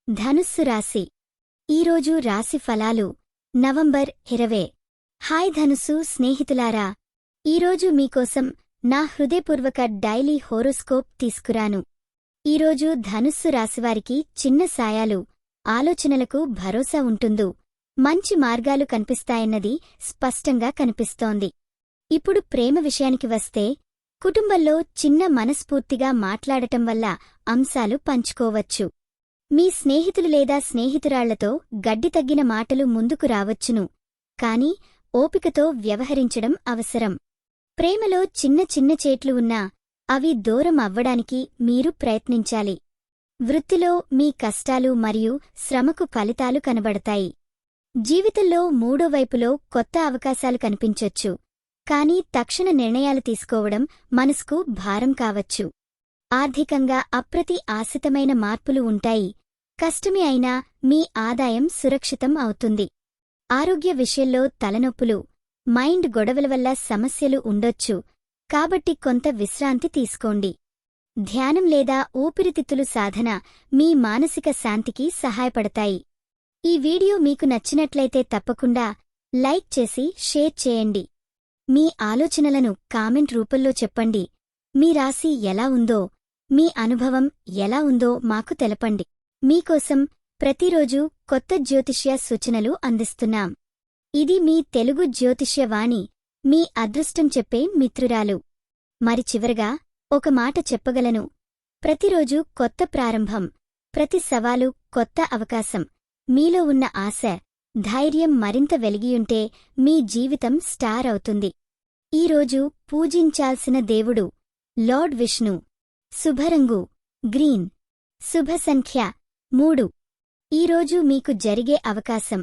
ధనుస్సు రాశి ఈరోజు రాశి ఫలాలు నవంబర్ 20. హాయ్ ధనుస్సు స్నేహితులారా, ఈరోజు మీకోసం నా హృదయపూర్వక డైలీ హోరోస్కోప్ తీసుకురాను. ఈరోజు ధనుస్సు రాశివారికి చిన్న సాయాలు, ఆలోచనలకు భరోసా ఉంటుందో, మంచి మార్గాలు కనిపిస్తాయన్నది స్పష్టంగా కనిపిస్తోంది. ఇప్పుడు ప్రేమ విషయానికి వస్తే, కుటుంబంలో చిన్న మనస్ఫూర్తిగా మాట్లాడటం వల్ల అంశాలు పంచుకోవచ్చు. మీ స్నేహితులు లేదా స్నేహితురాళ్లతో గడ్డి తగ్గిన మాటలు ముందుకు రావచ్చును, కాని ఓపికతో వ్యవహరించడం అవసరం. ప్రేమలో చిన్న చిన్న చేట్లు ఉన్నా అవి దూరం అవ్వడానికి మీరు ప్రయత్నించాలి. వృత్తిలో మీ కష్టాలు మరియు శ్రమకు ఫలితాలు కనబడతాయి. జీవితంలో మూడో వైపులో కొత్త అవకాశాలు కనిపించొచ్చు, కాని తక్షణ నిర్ణయాలు తీసుకోవడం మనసుకు భారం కావచ్చు. ఆర్థికంగా ఆశితమైన మార్పులు ఉంటాయి. కష్టమే అయినా మీ ఆదాయం సురక్షితం అవుతుంది. ఆరోగ్య విషయంలో తలనొప్పులు, మైండ్ గొడవల వల్ల సమస్యలు ఉండొచ్చు, కాబట్టి కొంత విశ్రాంతి తీసుకోండి. ధ్యానం లేదా ఊపిరితిత్తులు సాధన మీ మానసిక శాంతికి సహాయపడతాయి. ఈ వీడియో మీకు నచ్చినట్లయితే తప్పకుండా లైక్ చేసి షేర్ చేయండి. మీ ఆలోచనలను కామెంట్ రూపంలో చెప్పండి. మీ రాశి ఎలా ఉందో, మీ అనుభవం ఎలా ఉందో మాకు తెలపండి. మీకోసం ప్రతిరోజు కొత్త జ్యోతిష్య సూచనలు అందిస్తున్నాం. ఇది మీ తెలుగు జ్యోతిష్య వాణి, మీ అదృష్టం చెప్పే మిత్రురాలు. మరి చివరగా ఒక మాట చెప్పగలను. ప్రతిరోజు కొత్త ప్రారంభం, ప్రతి సవాలు కొత్త అవకాశం. మీలో ఉన్న ఆశ, ధైర్యం మరింత వెలిగియుంటే మీ జీవితం స్టార్ అవుతుంది. ఈరోజు పూజించాల్సిన దేవుడు లార్డ్ విష్ణు. శుభరంగు గ్రీన్. శుభ సంఖ్య 3. ఈరోజు మీకు జరిగే అవకాశం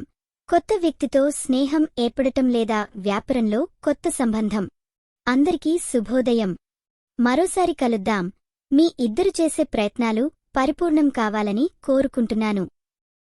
కొత్త వ్యక్తితో స్నేహం ఏర్పడటం లేదా వ్యాపారంలో కొత్త సంబంధం. అందరికీ శుభోదయం. మరోసారి కలుద్దాం. మీ ఇద్దరు చేసే ప్రయత్నాలు పరిపూర్ణం కావాలని కోరుకుంటున్నాను.